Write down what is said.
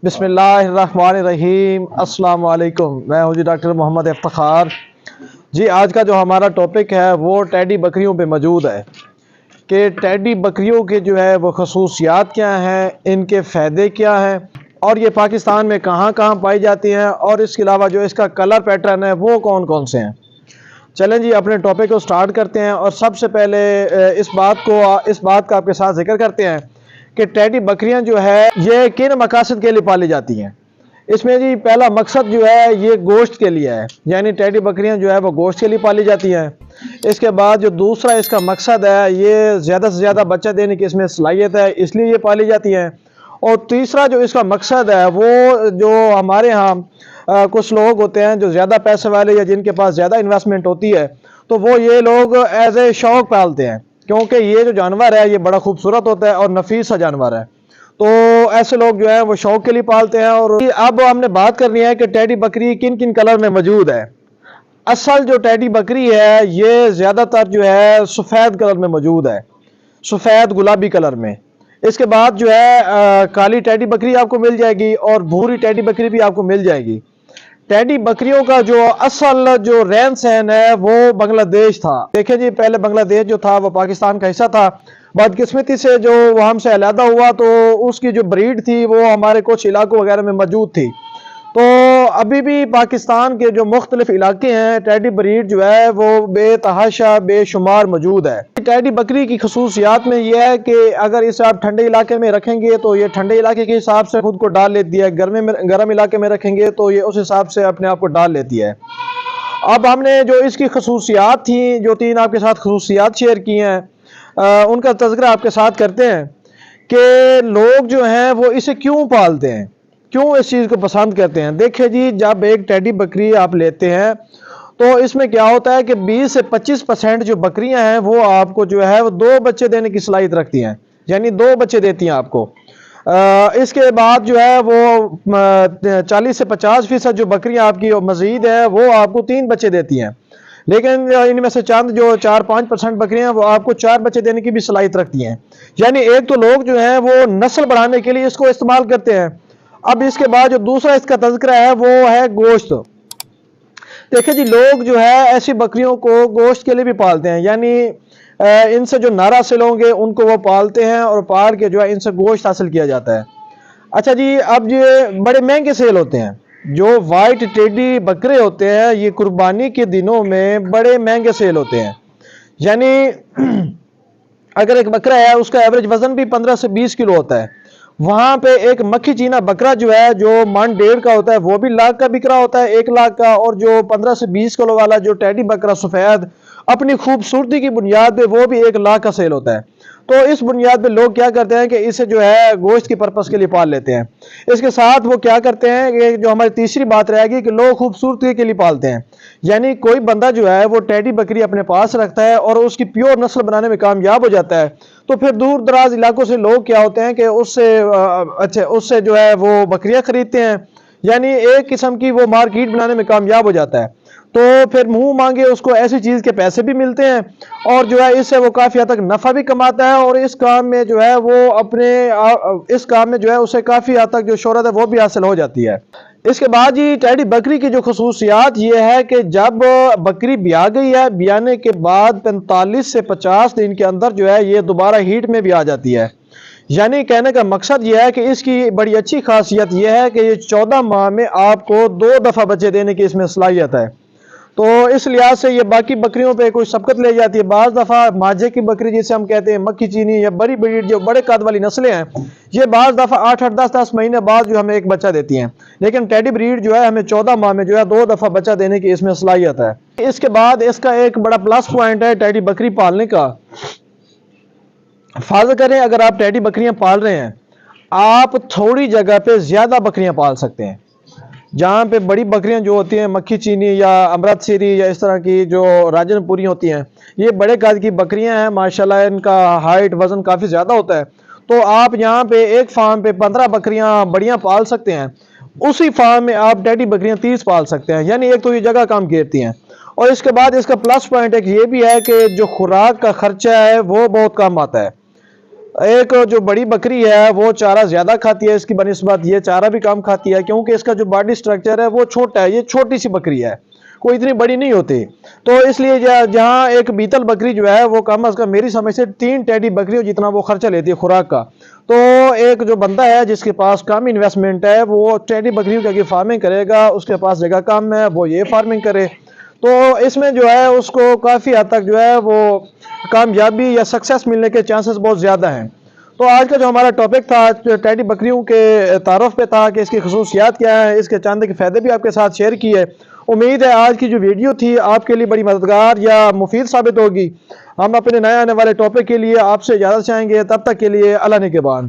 بسم اللہ الرحمن الرحیم۔ السلام علیکم، میں ہوں جی ڈاکٹر محمد افتخار جی۔ آج کا جو ہمارا ٹاپک ہے وہ ٹیڈی بکریوں پہ موجود ہے کہ ٹیڈی بکریوں کے جو ہے وہ خصوصیات کیا ہیں، ان کے فائدے کیا ہیں، اور یہ پاکستان میں کہاں کہاں پائی جاتی ہیں، اور اس کے علاوہ جو اس کا کلر پیٹرن ہے وہ کون کون سے ہیں۔ چلیں جی اپنے ٹاپک کو سٹارٹ کرتے ہیں، اور سب سے پہلے اس بات کا آپ کے ساتھ ذکر کرتے ہیں کہ ٹیڈی بکریاں جو ہے یہ کن مقاصد کے لیے پالی جاتی ہیں۔ اس میں جی پہلا مقصد جو ہے یہ گوشت کے لیے ہے، یعنی ٹیڈی بکریاں جو ہے وہ گوشت کے لیے پالی جاتی ہیں۔ اس کے بعد جو دوسرا اس کا مقصد ہے یہ زیادہ سے زیادہ بچہ دینے کی اس میں صلاحیت ہے، اس لیے یہ پالی جاتی ہیں۔ اور تیسرا جو اس کا مقصد ہے وہ جو ہمارے ہاں کچھ لوگ ہوتے ہیں جو زیادہ پیسے والے یا جن کے پاس زیادہ انویسٹمنٹ ہوتی ہے، تو وہ یہ لوگ ایز اے شوق پالتے ہیں، کیونکہ یہ جو جانور ہے یہ بڑا خوبصورت ہوتا ہے اور نفیس سا جانور ہے، تو ایسے لوگ جو ہے وہ شوق کے لیے پالتے ہیں۔ اور اب ہم نے بات کرنی ہے کہ ٹیڈی بکری کن کن کلر میں موجود ہے۔ اصل جو ٹیڈی بکری ہے یہ زیادہ تر جو ہے سفید کلر میں موجود ہے، سفید گلابی کلر میں۔ اس کے بعد جو ہے کالی ٹیڈی بکری آپ کو مل جائے گی، اور بھوری ٹیڈی بکری بھی آپ کو مل جائے گی۔ ٹیڈی بکریوں کا جو اصل جو رہن سہن ہے وہ بنگلہ دیش تھا۔ دیکھیں جی پہلے بنگلہ دیش جو تھا وہ پاکستان کا حصہ تھا، بدقسمتی سے جو وہ ہم سے علیحدہ ہوا تو اس کی جو بریڈ تھی وہ ہمارے کچھ علاقوں وغیرہ میں موجود تھی۔ تو ابھی بھی پاکستان کے جو مختلف علاقے ہیں ٹیڈی بریڈ جو ہے وہ بے تحاشا بے شمار موجود ہے۔ ٹیڈی بکری کی خصوصیات میں یہ ہے کہ اگر اسے آپ ٹھنڈے علاقے میں رکھیں گے تو یہ ٹھنڈے علاقے کے حساب سے خود کو ڈال لیتی ہے، گرم علاقے میں رکھیں گے تو یہ اس حساب سے اپنے آپ کو ڈال لیتی ہے۔ اب ہم نے جو اس کی خصوصیات تھیں، جو تین آپ کے ساتھ خصوصیات شیئر کی ہیں، ان کا تذکرہ آپ کے ساتھ کرتے ہیں کہ لوگ جو ہیں وہ اسے کیوں پالتے ہیں، کیوں اس چیز کو پسند کرتے ہیں۔ دیکھیں جی جب ایک ٹیڈی بکری آپ لیتے ہیں تو اس میں کیا ہوتا ہے کہ 20 سے 25% جو بکریاں ہیں وہ آپ کو جو ہے وہ 2 بچے دینے کی صلاحیت رکھتی ہیں، یعنی 2 بچے دیتی ہیں آپ کو۔ اس کے بعد جو ہے وہ 40 سے 50% جو بکریاں آپ کی مزید ہیں وہ آپ کو 3 بچے دیتی ہیں، لیکن ان میں سے چند جو 4-5% بکریاں وہ آپ کو 4 بچے دینے کی بھی صلاحیت رکھتی ہیں۔ یعنی ایک تو لوگ جو ہیں وہ نسل بڑھانے کے لیے اس کو استعمال کرتے ہیں۔ اب اس کے بعد جو دوسرا اس کا تذکرہ ہے وہ ہے گوشت۔ دیکھیں جی لوگ جو ہے ایسی بکریوں کو گوشت کے لیے بھی پالتے ہیں، یعنی ان سے جو نر حاصل ہوں گے ان کو وہ پالتے ہیں اور پال کے جو ہے ان سے گوشت حاصل کیا جاتا ہے۔ اچھا جی اب یہ بڑے مہنگے سیل ہوتے ہیں، جو وائٹ ٹیڈی بکرے ہوتے ہیں یہ قربانی کے دنوں میں بڑے مہنگے سیل ہوتے ہیں۔ یعنی اگر ایک بکرا ہے اس کا ایوریج وزن بھی 15 سے 20 کلو ہوتا ہے، وہاں پہ ایک مکھی چینا بکرا جو ہے جو من 1.5 کا ہوتا ہے وہ بھی لاکھ کا بک رہا ہوتا ہے، 1 لاکھ کا، اور جو 15 سے 20 کلو والا جو ٹیڈی بکرا سفید اپنی خوبصورتی کی بنیاد پہ وہ بھی 1 لاکھ کا سیل ہوتا ہے۔ تو اس بنیاد پہ لوگ کیا کرتے ہیں کہ اسے جو ہے گوشت کی پرپس کے لیے پال لیتے ہیں۔ اس کے ساتھ وہ کیا کرتے ہیں کہ جو ہماری تیسری بات رہے گی کہ لوگ خوبصورتی کے لیے پالتے ہیں، یعنی کوئی بندہ جو ہے وہ ٹیڈی بکری اپنے پاس رکھتا ہے اور اس کی پیور نسل بنانے میں کامیاب ہو جاتا ہے، تو پھر دور دراز علاقوں سے لوگ کیا ہوتے ہیں کہ اس سے جو ہے وہ بکریاں خریدتے ہیں، یعنی ایک قسم کی وہ مارکیٹ بنانے میں کامیاب ہو جاتا ہے، تو پھر منہ مانگے اس کو ایسی چیز کے پیسے بھی ملتے ہیں، اور جو ہے اس سے وہ کافی حد تک نفع بھی کماتا ہے، اور اس کام میں جو ہے وہ اسے کافی حد تک جو شہرت ہے وہ بھی حاصل ہو جاتی ہے۔ اس کے بعد جی ٹیڈی بکری کی جو خصوصیات یہ ہے کہ جب بکری بیاہ گئی ہے، بیانے کے بعد 45 سے 50 دن کے اندر جو ہے یہ دوبارہ ہیٹ میں بھی آ جاتی ہے۔ یعنی کہنے کا مقصد یہ ہے کہ اس کی بڑی اچھی خاصیت یہ ہے کہ یہ 14 ماہ میں آپ کو 2 دفعہ بچے دینے کی اس میں صلاحیت ہے، تو اس لحاظ سے یہ باقی بکریوں پہ کوئی سبقت لے جاتی ہے۔ بعض دفعہ ماجے کی بکری جسے ہم کہتے ہیں مکھی چینی یا بڑی بریڈ جو بڑے قد والی نسلیں ہیں، یہ بعض دفعہ 8-10 مہینے بعد جو ہمیں ایک بچہ دیتی ہیں، لیکن ٹیڈی بریڈ جو ہے ہمیں 14 ماہ میں جو ہے 2 دفعہ بچہ دینے کی اس میں صلاحیت ہے۔ اس کے بعد اس کا ایک بڑا پلس پوائنٹ ہے ٹیڈی بکری پالنے کا۔ فرض کریں اگر آپ ٹیڈی بکریاں پال رہے ہیں، آپ تھوڑی جگہ پہ زیادہ بکریاں پال سکتے ہیں۔ جہاں پہ بڑی بکریاں جو ہوتی ہیں مکھی چینی یا امرت سری یا اس طرح کی جو راجن پوری ہوتی ہیں، یہ بڑے قد کی بکریاں ہیں، ماشاءاللہ ان کا ہائٹ وزن کافی زیادہ ہوتا ہے، تو آپ یہاں پہ ایک فارم پہ 15 بکریاں بڑیاں پال سکتے ہیں، اسی فارم میں آپ ٹیڈی بکریاں 30 پال سکتے ہیں، یعنی ایک تو یہ جگہ کام گھیرتی ہیں، اور اس کے بعد اس کا پلس پوائنٹ ایک یہ بھی ہے کہ جو خوراک کا خرچہ ہے وہ بہت کم آتا ہے۔ ایک جو بڑی بکری ہے وہ چارہ زیادہ کھاتی ہے اس کی بنسبت، یہ چارہ بھی کم کھاتی ہے کیونکہ اس کا جو باڈی سٹرکچر ہے وہ چھوٹا ہے، یہ چھوٹی سی بکری ہے، کوئی اتنی بڑی نہیں ہوتی۔ تو اس لیے جہاں ایک بیتل بکری جو ہے وہ کم از کم میری سمجھ سے 3 ٹیڈی بکریوں جتنا وہ خرچہ لیتی ہے خوراک کا، تو ایک جو بندہ ہے جس کے پاس کم انویسٹمنٹ ہے وہ ٹیڈی بکریوں کی فارمنگ کرے گا، اس کے پاس جگہ کم ہے وہ یہ فارمنگ کرے، تو اس میں جو ہے اس کو کافی حد تک جو ہے وہ کامیابی یا سکسیس ملنے کے چانسز بہت زیادہ ہیں۔ تو آج کا جو ہمارا ٹاپک تھا ٹیڈی بکریوں کے تعارف پہ تھا کہ اس کی خصوصیات کیا ہیں، اس کے چاند کے فائدے بھی آپ کے ساتھ شیئر کیے۔ امید ہے آج کی جو ویڈیو تھی آپ کے لیے بڑی مددگار یا مفید ثابت ہوگی۔ ہم اپنے نئے آنے والے ٹاپک کے لیے آپ سے اجازت چاہیں گے، تب تک کے لیے اللہ نگہبان۔